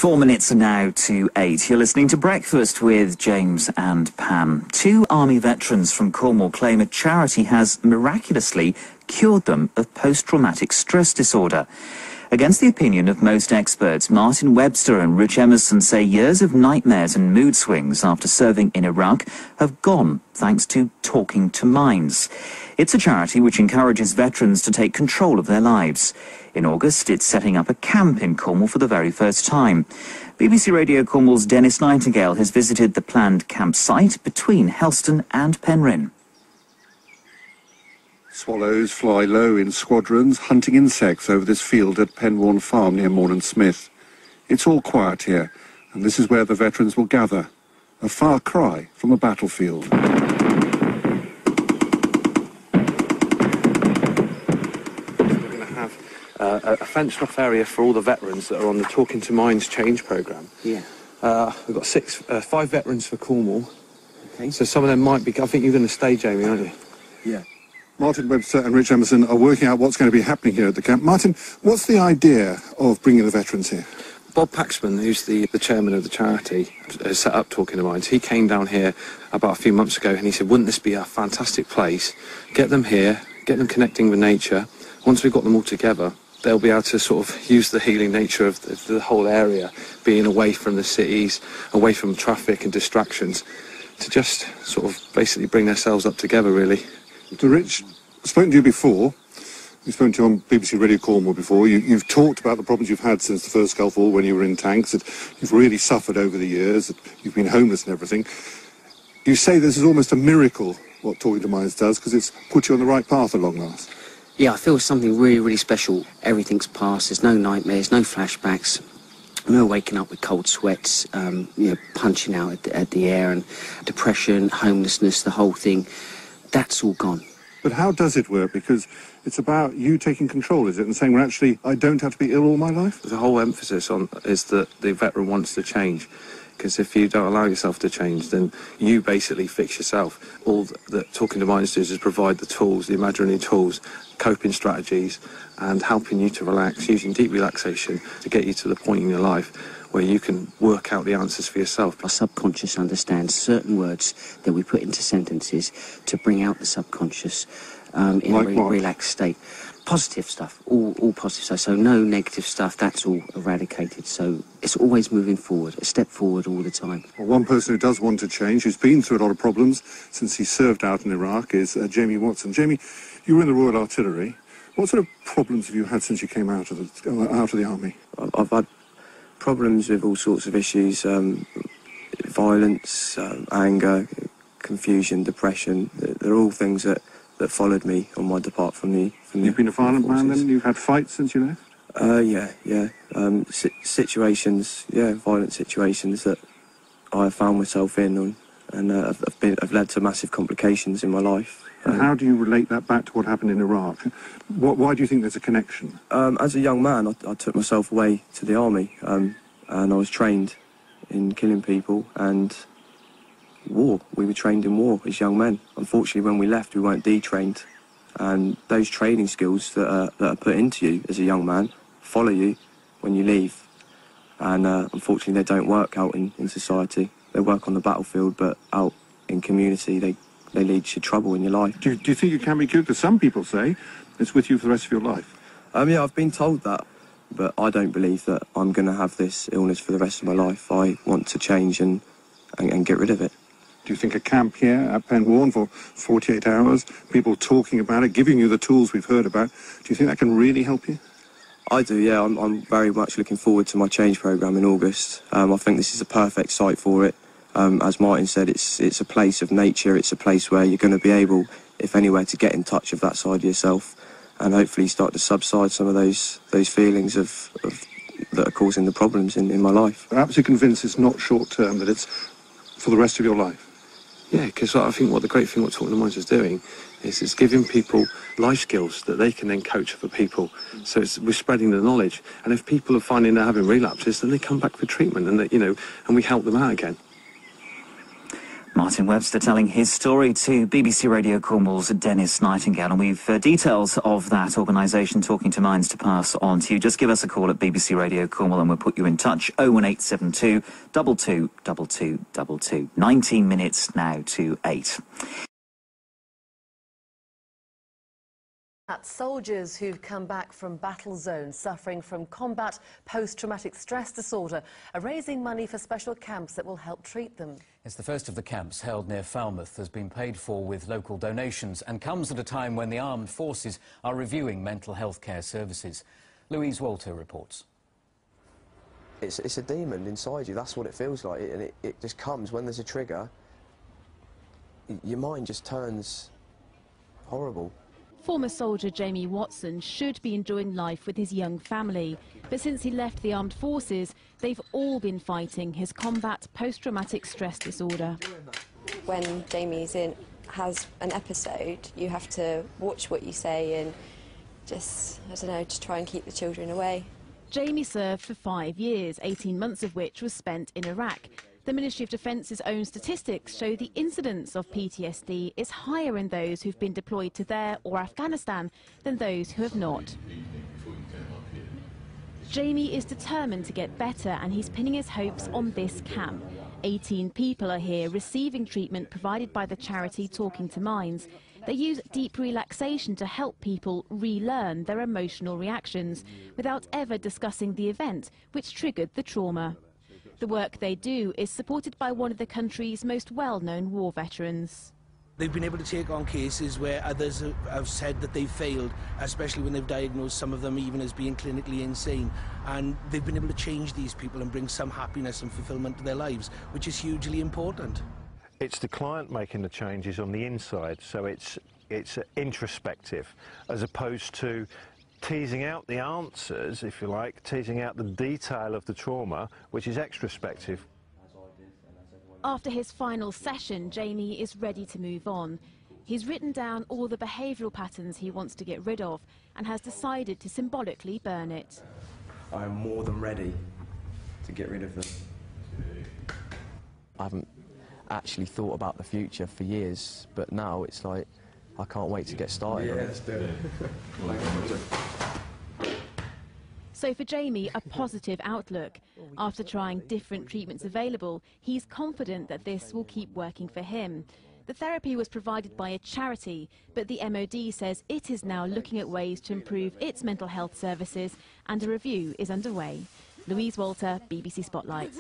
4 minutes now to 8. You're listening to Breakfast with James and Pam. 2 Army veterans from Cornwall claim a charity has miraculously cured them of post-traumatic stress disorder. Against the opinion of most experts, Martin Webster and Rich Emerson say years of nightmares and mood swings after serving in Iraq have gone thanks to Talking to Minds. It's a charity which encourages veterans to take control of their lives. In August, it's setting up a camp in Cornwall for the very first time. BBC Radio Cornwall's Dennis Nightingale has visited the planned campsite between Helston and Penryn. Swallows fly low in squadrons, hunting insects over this field at Penworn Farm near Morn and Smith. It's all quiet here, and this is where the veterans will gather. A far cry from a battlefield. A fenced-off area for all the veterans that are on the Talking to Minds change programme. Yeah. We've got 5 veterans for Cornwall. Okay. So some of them might be... I think you're going to stay, Jamie, aren't you? Yeah. Martin Webster and Rich Emerson are working out what's going to be happening here at the camp. Martin, what's the idea of bringing the veterans here? Bob Paxman, who's the chairman of the charity, has set up Talking to Minds. He came down here about a few months ago and he said, wouldn't this be a fantastic place? Get them here, get them connecting with nature. Once we've got them all together, they'll be able to sort of use the healing nature of the whole area, being away from the cities, away from traffic and distractions, to just sort of basically bring themselves up together, really. So Rich, I've spoken to you before. We've spoken to you on BBC Radio Cornwall before. You've talked about the problems you've had since the first Gulf War when you were in tanks, that you've really suffered over the years, that you've been homeless and everything. You say this is almost a miracle, what Talking to Minds does, because it's put you on the right path at long last. Yeah, I feel something really, really special. Everything's past. There's no nightmares, no flashbacks, no waking up with cold sweats, punching out at the air, and depression, homelessness, the whole thing. That's all gone. But how does it work? Because it's about you taking control, is it? And saying, well, actually, I don't have to be ill all my life? The whole emphasis on is that the veteran wants to change. Because if you don't allow yourself to change, then you basically fix yourself. All that Talking to Minds does is provide the tools, the imaginary tools, coping strategies, and helping you to relax, using deep relaxation to get you to the point in your life where you can work out the answers for yourself. Our subconscious understands certain words that we put into sentences to bring out the subconscious in like a really what? relaxed state. Positive stuff, all positive stuff, so no negative stuff, that's all eradicated. So it's always moving forward, a step forward all the time. Well, one person who does want to change, who's been through a lot of problems since he served out in Iraq, is Jamie Watson. Jamie, you were in the Royal Artillery. What sort of problems have you had since you came out of the army? I've had problems with all sorts of issues, violence, anger, confusion, depression. They're all things that followed me on my depart from the You've been a violent man then? You've had fights since you left? Yeah. Situations, violent situations that I have found myself in, and have led to massive complications in my life. And how do you relate that back to what happened in Iraq? Why do you think there's a connection? As a young man, I took myself away to the army, and I was trained in killing people and war. We were trained in war as young men. Unfortunately, when we left, we weren't detrained, and those training skills that are put into you as a young man follow you when you leave, and unfortunately they don't work out in society. They work on the battlefield, but out in community they lead to trouble in your life. Do you think it can be cured? Because some people say it's with you for the rest of your life. Yeah, I've been told that, but I don't believe that I'm going to have this illness for the rest of my life. I want to change and get rid of it. Do you think a camp here at Penworn for 48 hours, people talking about it, giving you the tools we've heard about, do you think that can really help you? I do, yeah. I'm very much looking forward to my change programme in August. I think this is a perfect site for it. As Martin said, it's a place of nature. It's a place where you're going to be able, if anywhere, to get in touch with that side of yourself, and hopefully start to subside some of those feelings of that are causing the problems in my life. I'm absolutely convinced it's not short-term, that it's for the rest of your life. Yeah, because I think the great thing what Talking to Minds is doing is it's giving people life skills that they can then coach for people. So we're spreading the knowledge, and if people are finding they're having relapses, then they come back for treatment, and and we help them out again. Martin Webster telling his story to BBC Radio Cornwall's Dennis Nightingale, and we've details of that organisation Talking to Minds to pass on to you. Just give us a call at BBC Radio Cornwall and we'll put you in touch. 01872 222222. 19 minutes now to 8. Soldiers who've come back from battle zones suffering from combat post-traumatic stress disorder are raising money for special camps that will help treat them. It's the first of the camps held near Falmouth has been paid for with local donations and comes at a time when the armed forces are reviewing mental health care services. Louise Walter reports. It's a demon inside you, that's what it feels like, and it just comes when there's a trigger. Your mind just turns horrible. Former soldier Jamie Watson should be enjoying life with his young family, but since he left the armed forces, they've all been fighting his combat post-traumatic stress disorder. When Jamie's has an episode, you have to watch what you say and just, I don't know, just try and keep the children away. Jamie served for 5 years, 18 months of which was spent in Iraq. The Ministry of Defence's own statistics show the incidence of PTSD is higher in those who've been deployed to there or Afghanistan than those who have not. Jamie is determined to get better and he's pinning his hopes on this camp. 18 people are here receiving treatment provided by the charity Talking to Minds. They use deep relaxation to help people relearn their emotional reactions without ever discussing the event which triggered the trauma. The work they do is supported by one of the country's most well-known war veterans. They've been able to take on cases where others have said that they've failed, especially when they've diagnosed some of them even as being clinically insane. And they've been able to change these people and bring some happiness and fulfillment to their lives, which is hugely important. It's the client making the changes on the inside, so it's introspective, as opposed to teasing out the answers, if you like, teasing out the detail of the trauma, which is extrospective. After his final session, Jamie is ready to move on. He's written down all the behavioural patterns he wants to get rid of and has decided to symbolically burn it. I am more than ready to get rid of them. I haven't actually thought about the future for years, but now it's like, I can't wait to get started. Yeah, let's do it. So for Jamie, a positive outlook. After trying different treatments available, he's confident that this will keep working for him. The therapy was provided by a charity, but the MOD says it is now looking at ways to improve its mental health services, and a review is underway. Louise Walter, BBC Spotlight.